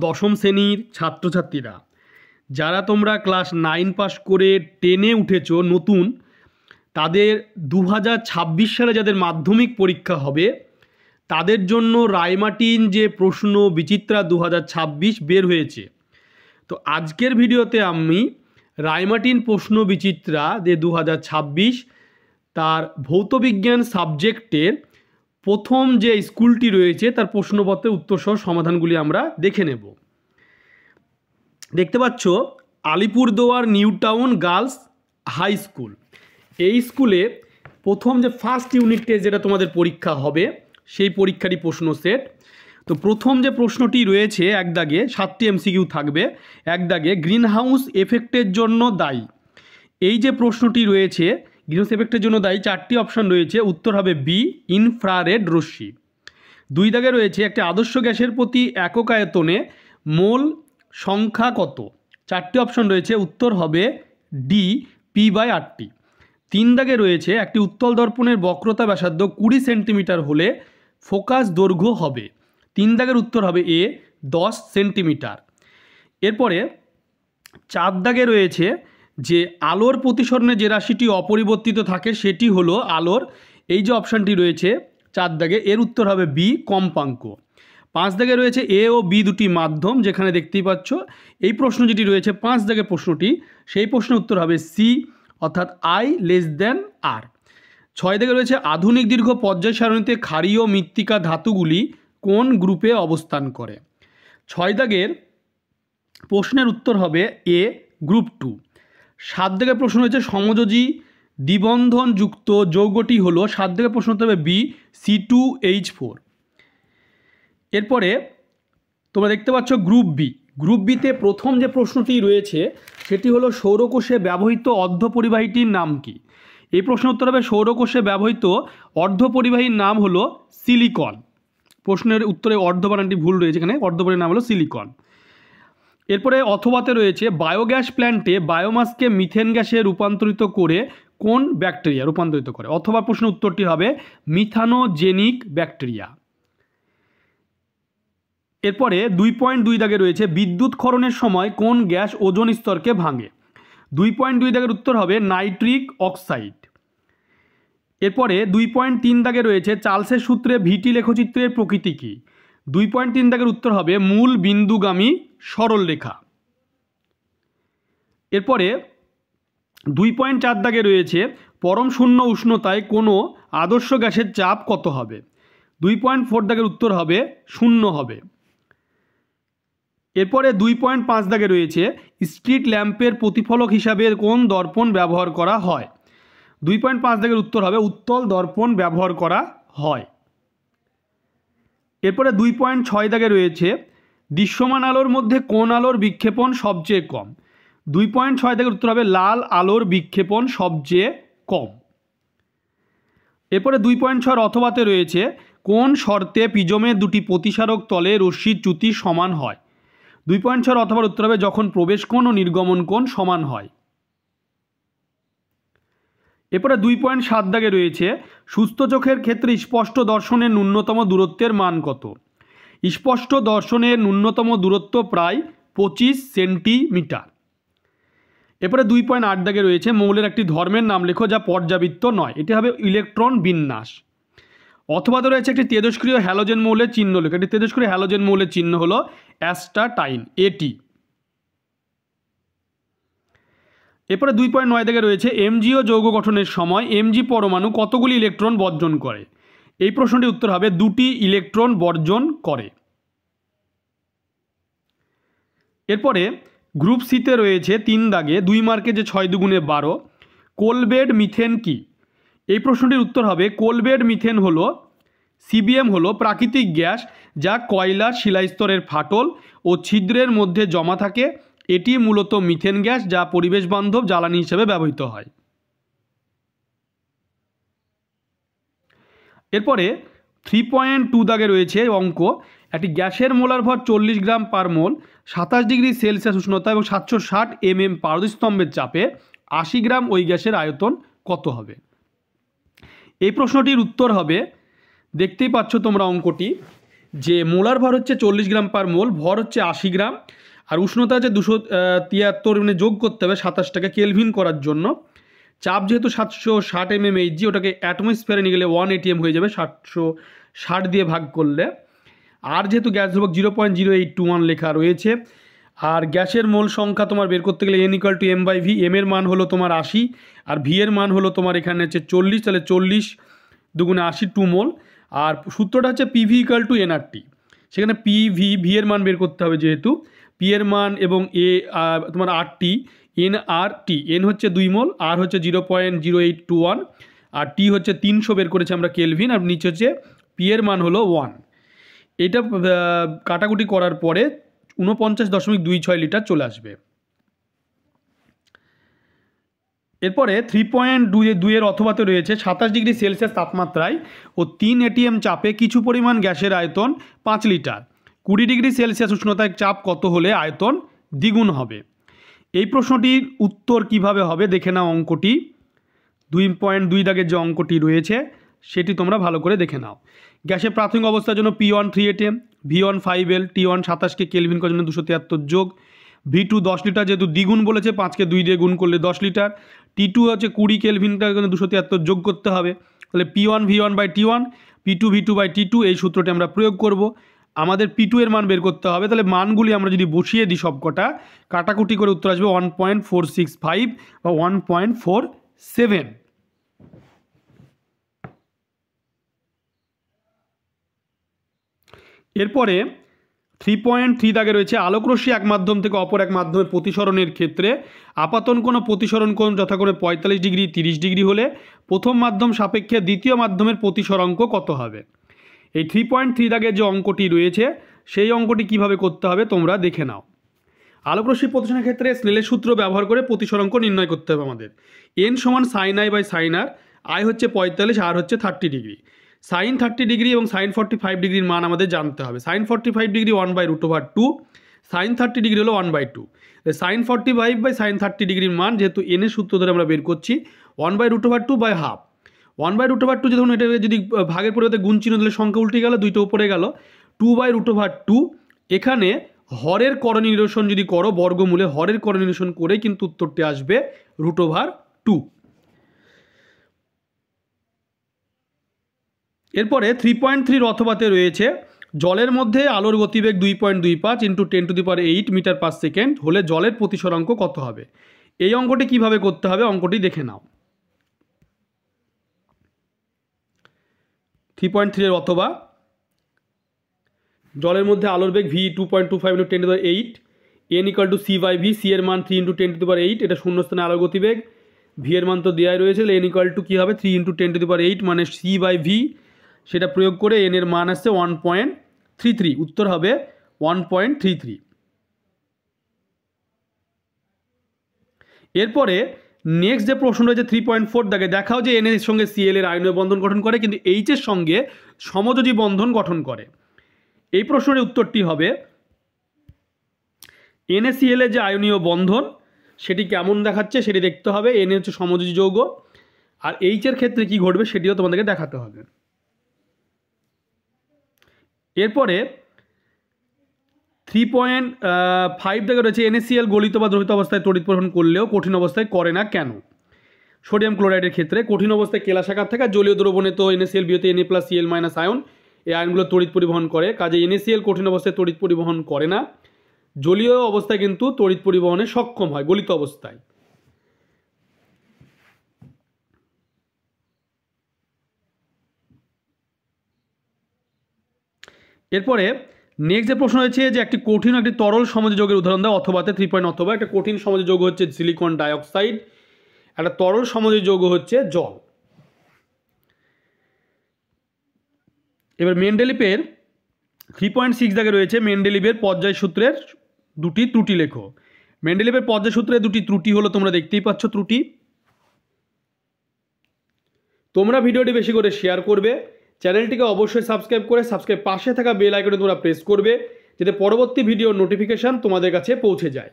দশম শ্রেণীর ছাত্রছাত্রীরা যারা তোমরা ক্লাস 9 পাস করে 10-এ উঠেছো নতুন, তাদের 2026 সালে যাদের মাধ্যমিক পরীক্ষা হবে তাদের জন্য রায়মার্টিন যে প্রশ্ন বিচিত্রা 2026 বের হয়েছে। তো আজকের ভিডিওতে আমি রায়মার্টিন প্রশ্ন বিচিত্রা যে 2026 তার ভৌতবিজ্ঞান সাবজেক্টের প্রথম যে স্কুলটি রয়েছে তার প্রশ্নপত্রের উত্তরসহ সমাধানগুলি আমরা দেখে নেব। দেখতে পাচ্ছ Alipurduar new town girls high school. এই স্কুলে প্রথম যে ফার্স্ট ইউনিট টেস্ট যেটা তোমাদের পরীক্ষা হবে সেই পরীক্ষারই প্রশ্ন সেট। তো প্রথম যে প্রশ্নটি রয়েছে এক দাগে 7টি এমসিকিউ থাকবে। এক দাগে গ্রিন হাউস এফেক্টের জন্য দায়ী, এই যে প্রশ্নটি রয়েছে গ্রিন হাউস এফেক্টের জন্য দায়ী 4টি অপশান রয়েছে, উত্তর হবে বি ইনফ্রারেড রশ্মি। 2 দাগে রয়েছে একটি আদর্শ গ্যাসের প্রতি একক আয়তনে মোল সংখ্যা কত, 4টি অপশন রয়েছে, উত্তর হবে ডি P/RT। 3 দাগে রয়েছে একটি উত্তল দর্পণের বক্রতা ব্যাসার্ধ 20 সেন্টিমিটার হলে ফোকাস দৈর্ঘ্য হবে, 3 দাগের উত্তর হবে এ 10 সেন্টিমিটার। এরপরে 4 দাগে রয়েছে যে আলোর প্রতিসরণে যে রাশিটি অপরিবর্তিত থাকে সেটি হলো আলোর, এই যে অপশানটি রয়েছে 4 দাগে এর উত্তর হবে বি কম্পাঙ্ক। 5 দাগে রয়েছে এ ও বি দুটি মাধ্যম, যেখানে দেখতেই পাচ্ছ এই প্রশ্ন যেটি রয়েছে 5 দাগে প্রশ্নটি, সেই প্রশ্নের উত্তর হবে সি অর্থাৎ I<R। 6 দাগে রয়েছে আধুনিক দীর্ঘ পর্যায় সারণীতে ক্ষারীয় মৃত্তিকা ধাতুগুলি কোন গ্রুপে অবস্থান করে। 6 দাগের প্রশ্নের উত্তর হবে এ গ্রুপ 2। 7 দাগের প্রশ্ন রয়েছে সমযোজী দ্বিবন্ধনযুক্ত যৌগটি হলো, 7 দাগের প্রশ্ন উত্তর হবে বি C2H4। এরপরে তোমরা দেখতে পাচ্ছ গ্রুপ বি। গ্রুপ বিতে প্রথম যে প্রশ্নটি রয়েছে সেটি হলো সৌরকোষে ব্যবহৃত অর্ধপরিবাহীটির নাম কি। এই প্রশ্নের উত্তর হবে সৌরকোষে ব্যবহৃত অর্ধপরিবাহীর নাম হলো সিলিকন। প্রশ্নের উত্তরে অর্ধ বানানটি ভুল রয়েছে, এখানে অর্ধপরিবাহীর নাম হলো সিলিকন। এরপরে অথবাতে রয়েছে বায়োগ্যাস প্ল্যান্টে বায়োমাসকে মিথেন গ্যাসে রূপান্তরিত করে কোন ব্যাকটেরিয়া রূপান্তরিত করে, অথবা প্রশ্নের উত্তরটি হবে মিথানোজেনিক ব্যাকটেরিয়া। এরপরে 2.2 দাগে রয়েছে বিদ্যুৎ ক্ষরণের সময় কোন গ্যাস ওজোন স্তরকে ভাঙে, 2.2 দাগের উত্তর হবে নাইট্রিক অক্সাইড। এরপরে 2.3 দাগে রয়েছে চার্লসের সূত্রে ভিটি লেখচিত্রের প্রকৃতি কী, 2.3 দাগের উত্তর হবে মূল বিন্দুগামী সরলরেখা। এরপরে 2.4 দাগে রয়েছে পরম শূন্য উষ্ণতায় কোনো আদর্শ গ্যাসের চাপ কত হবে, 2.4 দাগের উত্তর হবে 0 হবে। এরপরে 2.5 দাগে রয়েছে স্ট্রিট ল্যাম্পের প্রতিফলক হিসাবে কোন দর্পণ ব্যবহার করা হয়, 2.5 দাগের উত্তর হবে উত্তল দর্পণ ব্যবহার করা হয়। এরপরে 2.6 দাগে রয়েছে দৃশ্যমান আলোর মধ্যে কোন আলোর বিক্ষেপণ সবচেয়ে কম, 2.6 দাগের উত্তর হবে লাল আলোর বিক্ষেপণ সবচেয়ে কম। এরপরে 2.6 অথবাতে রয়েছে কোন শর্তে প্রিজমের দুটি প্রতিসারক তলে রশ্মির চ্যুতি সমান হয়, 2.6 অথবার উত্তর হবে যখন প্রবেশ কোণ ও নির্গমন কোণ সমান হয়। এরপরে 2.7 দাগে রয়েছে সুস্থ চোখের ক্ষেত্রে স্পষ্ট দর্শনের ন্যূনতম দূরত্বের মান কত, স্পষ্ট দর্শনের ন্যূনতম দূরত্ব প্রায় 25 সেন্টিমিটার। এরপরে 2.8 দাগে রয়েছে মৌলের একটি ধর্মের নাম লেখো যা পর্যাবৃত্ত নয়, এটি হবে ইলেকট্রন বিন্যাস। অথবা রয়েছে একটি তেজস্ক্রিয় হ্যালোজেন মৌলের চিহ্ন লেখো, একটি তেজস্ক্রিয় হ্যালোজেন মৌলের চিহ্ন হলো অ্যাস্টাটাইন AT। এরপরে 2.9 দাগে রয়েছে এমজিও যৌগ গঠনের সময় এমজি পরমাণু কতগুলি ইলেকট্রন বর্জন করে, এই প্রশ্নটির উত্তর হবে 2টি ইলেকট্রন বর্জন করে। এরপরে গ্রুপ সিতে রয়েছে 3 দাগে 2 মার্কে যে 6 দুগুণে 12 কোলবেড মিথেন কি, এই প্রশ্নটির উত্তর হবে কোলবেড মিথেন হলো CBM হলো প্রাকৃতিক গ্যাস যা কয়লার শিলাস্তরের ফাটল ও ছিদ্রের মধ্যে জমা থাকে, এটি মূলত মিথেন গ্যাস যা পরিবেশ বান্ধব জ্বালানি হিসেবে ব্যবহৃত হয়। এরপরে 3.2 দাগে রয়েছে অঙ্ক, একটি গ্যাসের মোলার ভর 40 গ্রাম পার মোল, 27 ডিগ্রি সেলসিয়াস উষ্ণতা এবং 760 mm পারদস্তম্ভের চাপে 80 গ্রাম ওই গ্যাসের আয়তন কত হবে। এই প্রশ্নটির উত্তর হবে, দেখতেই পাচ্ছ তোমরা অঙ্কটি, যে মোলার ভর হচ্ছে 40 গ্রাম পার মোল, ভর হচ্ছে 80 গ্রাম, আর উষ্ণতা হচ্ছে 273, মানে যোগ করতে হবে 27টাকে কেলভিন করার জন্য। চাপ যেহেতু 760 mmHg, ওটাকে অ্যাটমসফিয়ারে নিয়ে গেলে 1 atm হয়ে যাবে 760 দিয়ে ভাগ করলে। আর যেহেতু গ্যাস ধ্রুবক 0.0821 লেখা রয়েছে, আর গ্যাসের মোল সংখ্যা তোমার বের করতে গেলে n = m/v, m এর মান হলো তোমার 80 আর v এর মান হলো তোমার এখানে হচ্ছে 40, তাহলে 40 দুগুণে 80 2 মোল। আর সূত্রটা হচ্ছে PV = nRT, সেখানে PV v এর মান বের করতে হবে, যেহেতু p এর মান এবং a তোমার RT nRT, n হচ্ছে 2 মোল, r হচ্ছে 0.0821 আর t হচ্ছে 300 বের করেছে আমরা কেলভিন, আর নিচে হচ্ছে p এর মান হলো 1। এটা কাটাকুটি করার পরে 49.26 লিটার চলে আসবে। এরপরে 3.2 এর অথবাতে রয়েছে 27 ডিগ্রি সেলসিয়াস তাপমাত্রায় ও 3 atm চাপে কিছু পরিমাণ গ্যাসের আয়তন 5 লিটার, 20 ডিগ্রি সেলসিয়াস উষ্ণতায় চাপ কত হলে আয়তন দ্বিগুণ হবে। এই প্রশ্নটির উত্তর কিভাবে হবে দেখে নাও। অঙ্কটি 2.2 দাগের যে অঙ্কটি রয়েছে সেটি তোমরা ভালো করে দেখে নাও। গ্যাসের প্রাথমিক অবস্থার জন্য P1 3 atm, V1 5L, T1 27কে kelvin করার জন্য 273 যোগ, V2 10 লিটার, যেহেতু দ্বিগুণ বলেছে 5কে 2 দিয়ে গুণ করলে 10 লিটার, T2 হচ্ছে 20 কেলভিনটার জন্য 273 যোগ করতে হবে, তাহলে P1 V1/T1, P2 V2/T2, এই সূত্রটি আমরা প্রয়োগ করব। আমাদের P2 এর মান বের করতে হবে, তাহলে মানগুলি আমরা যদি বসিয়ে দিই সবকটা, কাটাকুটি করে উত্তর আসবে 1.465 বা 1.47। এরপরে 3.3 দাগে রয়েছে আলোকরশ্মি এক মাধ্যম থেকে অপর এক মাধ্যমে প্রতিসরণের ক্ষেত্রে আপাতন কোণ ও প্রতিসরণ কোণ যথাক্রমে 45 ডিগ্রি 30 ডিগ্রি হলে প্রথম মাধ্যম সাপেক্ষে দ্বিতীয় মাধ্যমের প্রতিসরাঙ্ক কত হবে। এই 3.3 দাগের যে অঙ্কটি রয়েছে সেই অঙ্কটি কিভাবে করতে হবে তোমরা দেখে নাও। আলোকরশ্মি প্রতিসরণের ক্ষেত্রে স্নেলের সূত্র ব্যবহার করে প্রতিসরাঙ্ক নির্ণয় করতে হবে আমাদের। n সমান sin i/sin r, i হচ্ছে 45, r হচ্ছে 30 ডিগ্রি। sin 30 ডিগ্রি এবং sin 45 ডিগ্রির মান আমাদের জানতে হবে। sin 45 ডিগ্রি 1/√2, sin 30 ডিগ্রি হলো 1/2। sin 45/sin 30 ডিগ্রির মান যেহেতু n এর সূত্র ধরে আমরা বের করছি 1/√2/half। 1/√2 যখন এটা যদি ভাগের পরিবর্তে গুণ চিহ্ন দিলে সংখ্যা উল্টে গেল, দুইটা উপরে গেল, 2/√2। এখানে হরের করণ নিরসন যদি করো, বর্গমূলে হরের করণ নিরসন করে কিন্তু উত্তরটি আসবে √2। এরপরে 3.3 অথবাতে রয়েছে জলের মধ্যে আলোর গতিবেগ 2.25 × 10⁸ মিটার/সেকেন্ড হলে জলের প্রতিসরাঙ্ক কত হবে। এই অঙ্কটি কিভাবে করতে হবে অঙ্কটি দেখে নাও। 3.3 এর অথবা জলের মধ্যে আলোর বেগ v 2.25 × 10⁸, n = c/v, c এর মান 3 × 10⁸, এটা শূন্যস্থানে আলোর গতিবেগ, v এর মান তো দেওয়াই রয়েছে, n = কি হবে 3 × 10⁸, মানে c/v, সেটা প্রয়োগ করে n এর মান আসছে 1.33, উত্তর হবে 1.33। এরপরে নেক্সট যে প্রশ্ন রয়েছে 3.4 দাগে, দেখাও যে n এর সঙ্গে Cl এর আয়নীয় বন্ধন গঠন করে কিন্তু H এর সঙ্গে সমযোজী বন্ধন গঠন করে। এই প্রশ্নের উত্তরটি হবে NaCl এর যে আয়নীয় বন্ধন সেটি কেমন দেখাচ্ছে সেটি দেখতে হবে। Na হচ্ছে সমযোজী যৌগ, আর H এর ক্ষেত্রে কি ঘটবে সেটিও তোমাদেরকে দেখাতে হবে। এরপরে 3.5 থেকে রয়েছে NaCl গলিত বা দ্রবীভূত অবস্থায় তড়িৎ পরিবহন করলেও কঠিন অবস্থায় করে না কেন। সোডিয়াম ক্লোরাইডের ক্ষেত্রে কঠিন অবস্থায় কেলাস আকার থাকে, জলীয় দ্রবণে তো NaCl বিয়োতে Na+Cl- আয়ন, এই আয়নগুলো তড়িৎ পরিবহন করে, কাজে NaCl কঠিন অবস্থায় তড়িৎ পরিবহন করে না, জলীয় অবস্থায় কিন্তু তড়িৎ পরিবহনে সক্ষম হয় গলিত অবস্থায়। এরপরে নেক্সট যে প্রশ্ন হয়েছে যে একটি কঠিন একটি তরল সমযোজীর উদাহরণ দাও অথবাতে 3. অথবা একটা কঠিন সমযোজী যৌগ হচ্ছে সিলিকন ডাইঅক্সাইড, একটা তরল সমযোজী যৌগ হচ্ছে জল। এবার মেন্ডেলিভের 3.6 দাগে রয়েছে মেন্ডেলিভের পর্যায় সূত্রের দুটি ত্রুটি লেখো। মেন্ডেলিভের পর্যায় সূত্রের দুটি ত্রুটি হলো তোমরা দেখতেই পাচ্ছ ত্রুটি। তোমরা ভিডিওটি বেশি করে শেয়ার করবে, চ্যানেলটিকে অবশ্যই সাবস্ক্রাইব করে পাশে থাকা বেল আইকনে তোমরা প্রেস করবে যাতে পরবর্তী ভিডিওর নোটিফিকেশান তোমাদের কাছে পৌঁছে যায়।